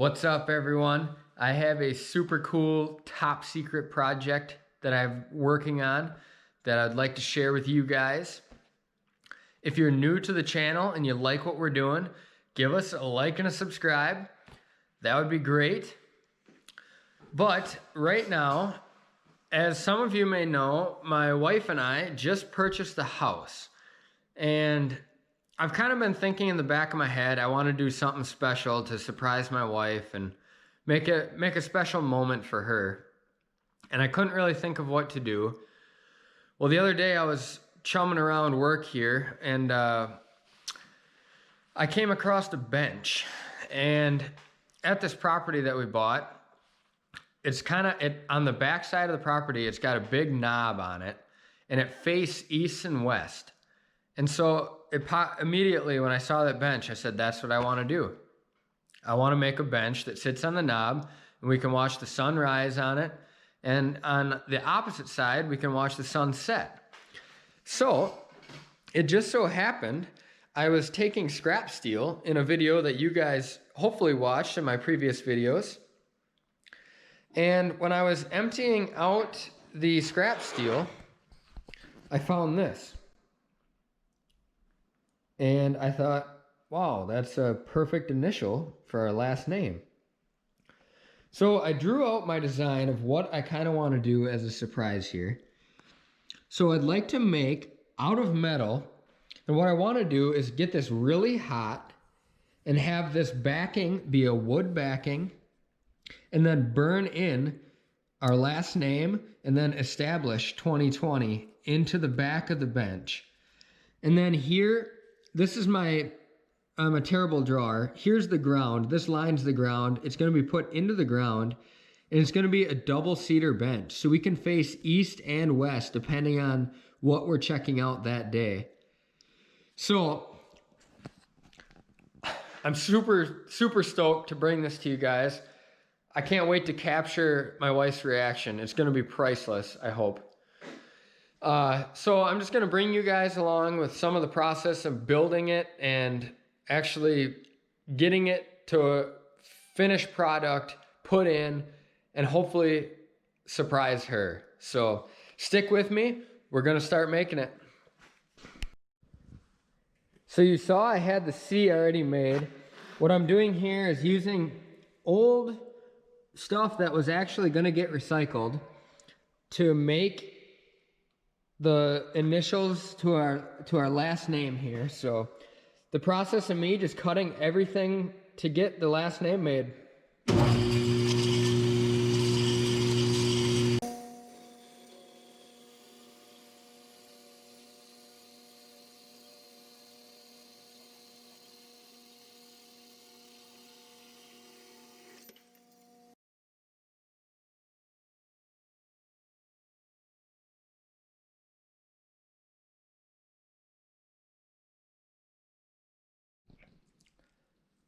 What's up, everyone? I have a super cool top secret project that I'm working on that I'd like to share with you guys. If you're new to the channel and you like what we're doing, give us a like and a subscribe. That would be great. But right now, as some of you may know, my wife and I just purchased a house. And I've kind of been thinking in the back of my head, I want to do something special to surprise my wife and make a special moment for her. And I couldn't really think of what to do. Well, the other day I was chumming around work here and I came across a bench. And at this property that we bought, it's on the back side of the property, it's got a big knob on it and it faces east and west. And so immediately when I saw that bench, I said, that's what I want to do. I want to make a bench that sits on the knob and we can watch the sun rise on it. And on the opposite side, we can watch the sun set. So it just so happened, I was taking scrap steel in a video that you guys hopefully watched in my previous videos. And when I was emptying out the scrap steel, I found this. And I thought, wow, that's a perfect initial for our last name. So I drew out my design of what I kind of want to do as a surprise here. So I'd like to make out of metal, and what I want to do is get this really hot and have this backing be a wood backing, and then burn in our last name and then establish 2020 into the back of the bench. And then here, this is I'm a terrible drawer. Here's the ground. This line's the ground. It's going to be put into the ground, and it's going to be a double cedar bench. So we can face east and west depending on what we're checking out that day. So I'm super, super stoked to bring this to you guys. I can't wait to capture my wife's reaction. It's going to be priceless, I hope. So I'm just going to bring you guys along with some of the process of building it and actually getting it to a finished product, put in, and hopefully surprise her. So stick with me. We're going to start making it. So you saw I had the C already made. What I'm doing here is using old stuff that was actually going to get recycled to make the initials to our last name here. So the process of me just cutting everything to get the last name made.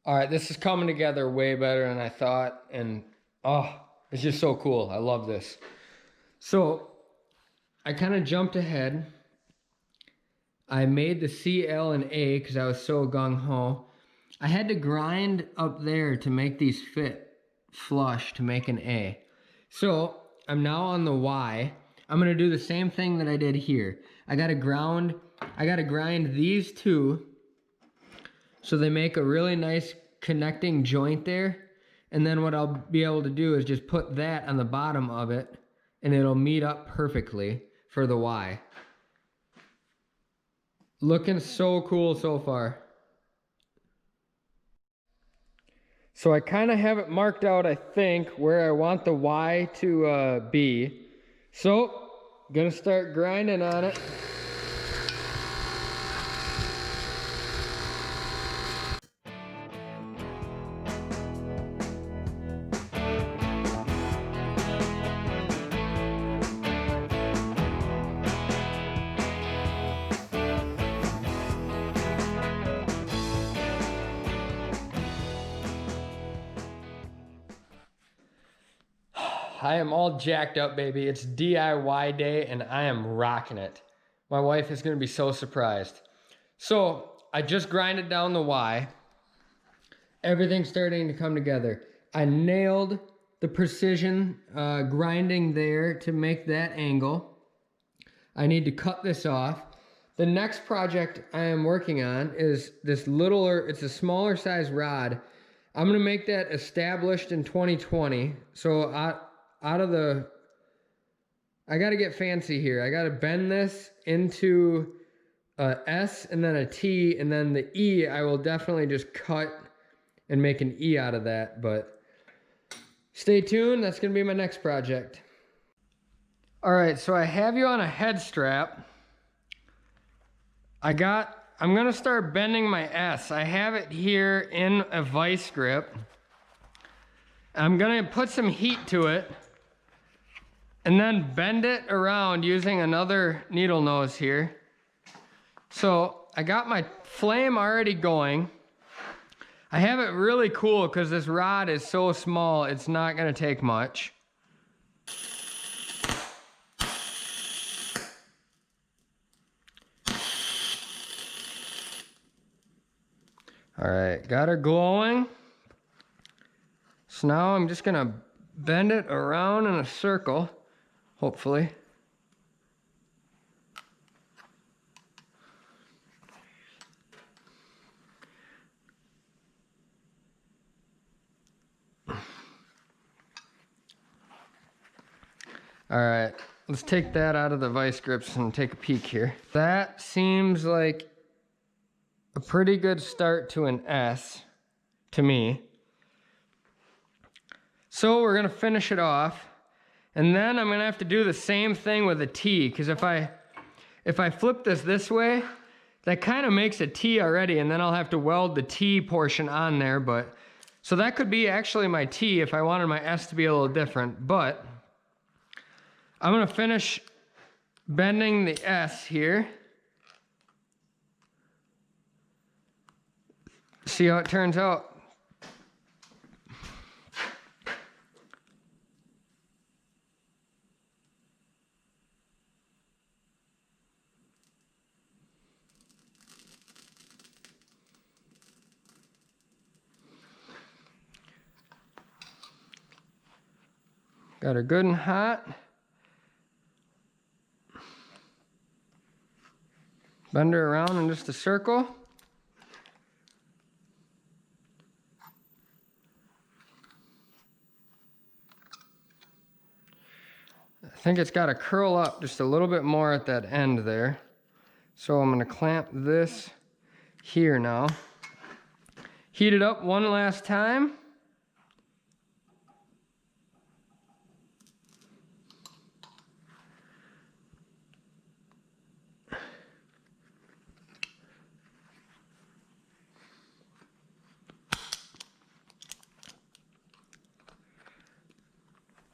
All right, this is coming together way better than I thought, and oh, it's just so cool. I love this. So I kind of jumped ahead. I made the C, L, and A because I was so gung-ho. I had to grind up there to make these fit flush to make an A. So I'm now on the Y. I'm gonna do the same thing that I did here. I gotta grind these two so they make a really nice connecting joint there. And then what I'll be able to do is just put that on the bottom of it and it'll meet up perfectly for the Y. Looking so cool so far. So I kind of have it marked out, I think, where I want the Y to be. So, gonna start grinding on it. I am all jacked up, baby. It's DIY day and I am rocking it. My wife is going to be so surprised. So I just grinded down the Y. Everything's starting to come together. I nailed the precision grinding there to make that angle. I need to cut this off. The next project I am working on is this littler, it's a smaller size rod. I'm gonna make that established in 2020. So out of the, I gotta get fancy here. I gotta bend this into a S and then a T, and then the E I will definitely just cut and make an E out of that, but stay tuned, that's gonna be my next project. All right, so I have you on a head strap. I'm gonna start bending my S. I have it here in a vice grip. I'm gonna put some heat to it and then bend it around using another needle nose here. So I got my flame already going. I have it really cool because this rod is so small, it's not gonna take much. All right, got her glowing. So now I'm just gonna bend it around in a circle, hopefully. All right, let's take that out of the vice grips and take a peek here. That seems like a pretty good start to an S to me. So we're gonna finish it off, and then I'm gonna have to do the same thing with a T, because if I flip this way, that kind of makes a T already, and then I'll have to weld the T portion on there, but so that could be actually my T if I wanted my S to be a little different, but I'm gonna finish bending the S here. See how it turns out. Got her good and hot. Bend her around in just a circle. I think it's got to curl up just a little bit more at that end there. So I'm going to clamp this here now. Heat it up one last time.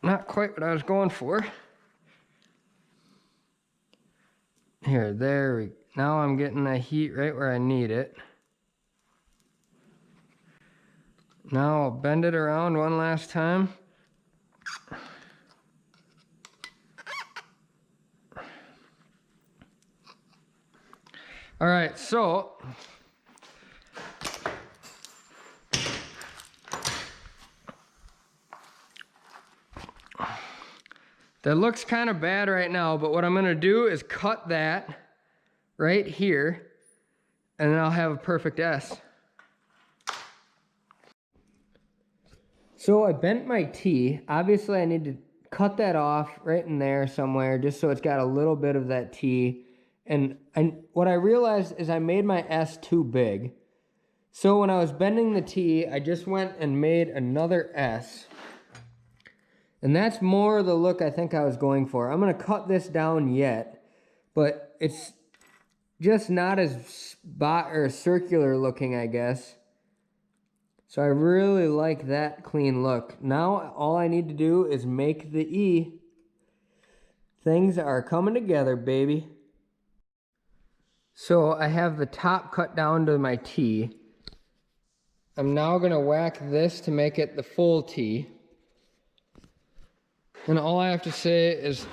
Not quite what I was going for. Here, now I'm getting the heat right where I need it. Now I'll bend it around one last time. All right, so that looks kind of bad right now, but what I'm gonna do is cut that right here, and then I'll have a perfect S. So I bent my T. Obviously I need to cut that off right in there somewhere, just so it's got a little bit of that T. And what I realized is I made my S too big. So when I was bending the T, I just went and made another S. And that's more the look I think I was going for. I'm gonna cut this down yet, but it's just not as spot or circular looking, I guess. So I really like that clean look. Now all I need to do is make the E. Things are coming together, baby. So I have the top cut down to my T. I'm now gonna whack this to make it the full T. And all I have to say is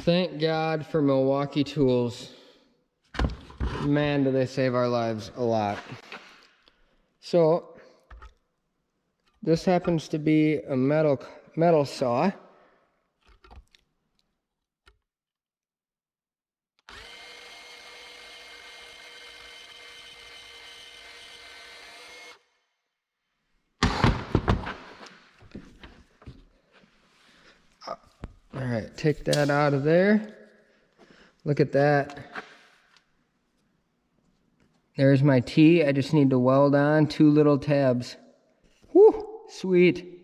thank God for Milwaukee tools. Man, do they save our lives a lot. So This happens to be a metal saw. All right, take that out of there. Look at that. There's my T. I just need to weld on 2 little tabs. Whew, sweet.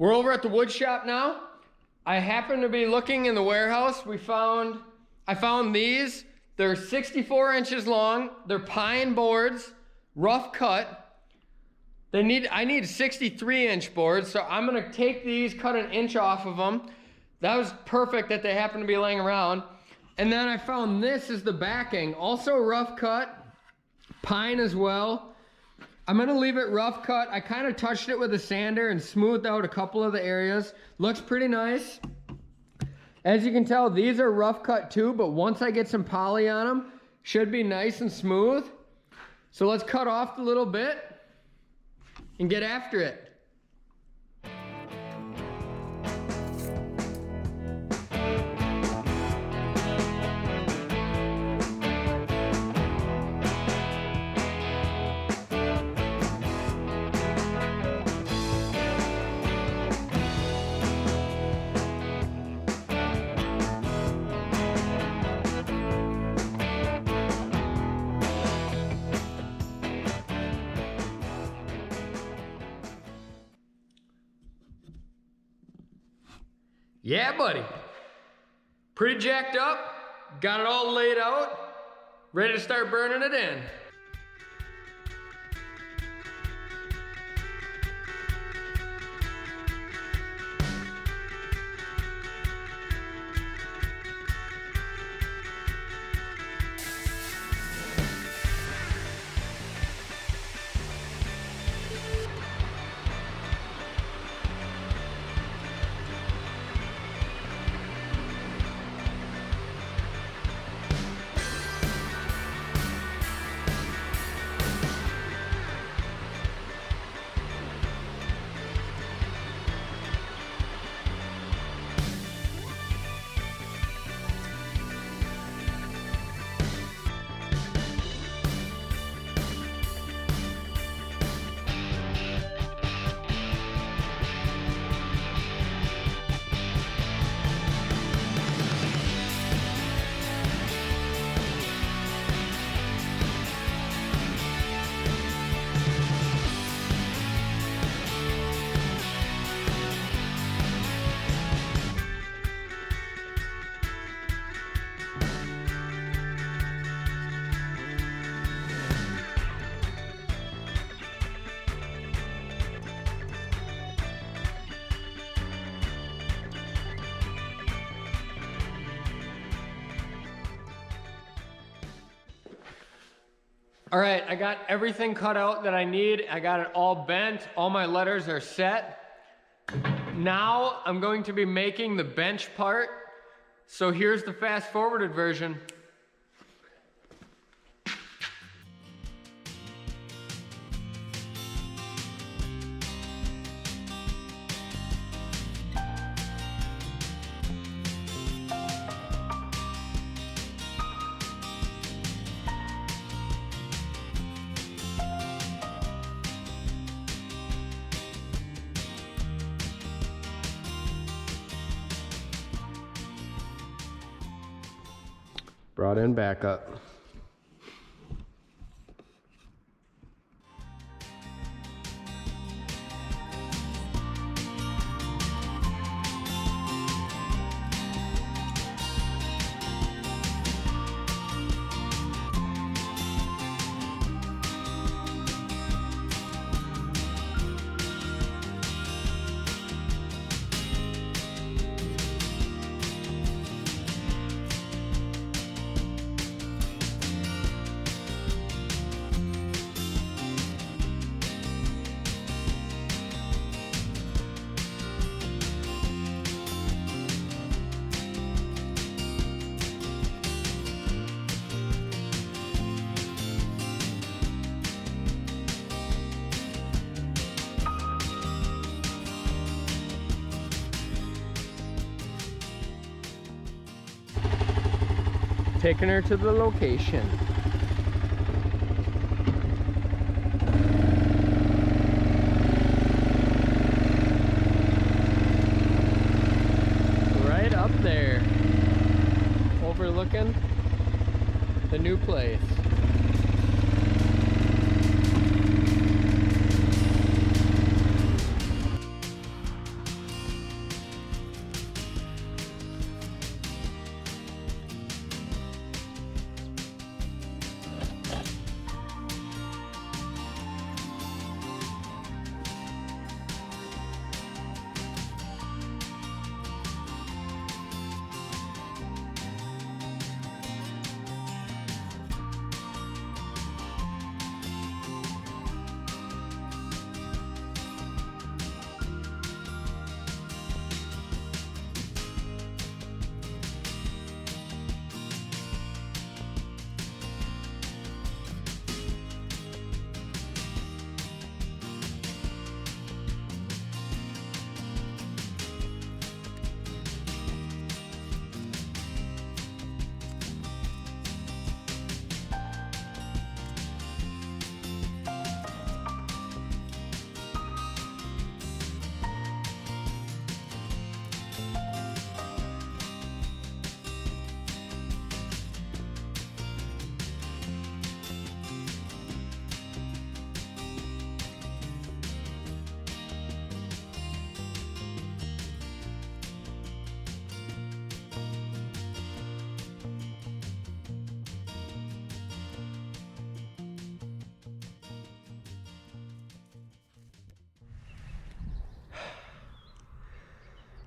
We're over at the wood shop now. I happen to be looking in the warehouse. I found these. They're 64 inches long. They're pine boards, rough cut. I need 63-inch boards, so I'm gonna take these, cut an inch off of them. That was perfect that they happen to be laying around. And then I found this is the backing, also rough cut, pine as well. I'm gonna leave it rough cut. I kind of touched it with a sander and smoothed out a couple of the areas. Looks pretty nice. As you can tell, these are rough cut too, but once I get some poly on them, should be nice and smooth. So let's cut off the little bit and get after it. Yeah, buddy. Pretty jacked up. Got it all laid out. Ready to start burning it in. All right, I got everything cut out that I need. I got it all bent. All my letters are set. Now I'm going to be making the bench part. So here's the fast forwarded version. Brought in backup. taking her to the location. Right up there, overlooking the new place.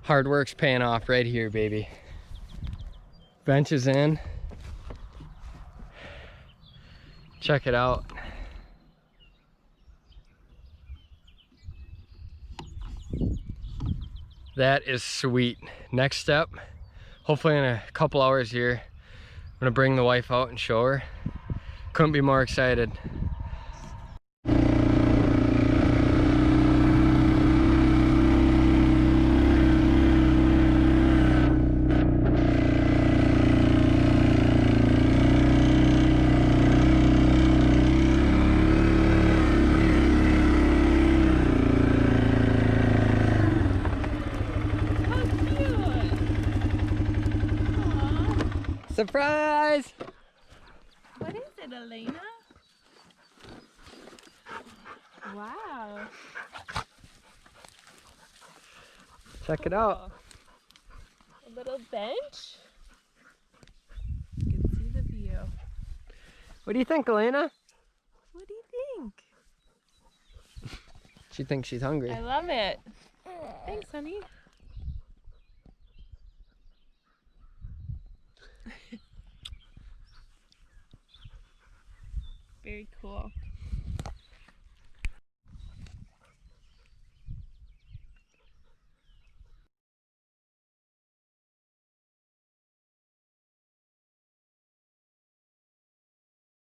Hard work's paying off right here, baby. Bench is in. Check it out. That is sweet. Next step, hopefully in a couple hours here, I'm gonna bring the wife out and show her. Couldn't be more excited. Surprise! What is it, Elena? Wow. Check it out. A little bench. You can see the view. What do you think, Elena? What do you think? She thinks she's hungry. I love it. Thanks, honey. Very cool.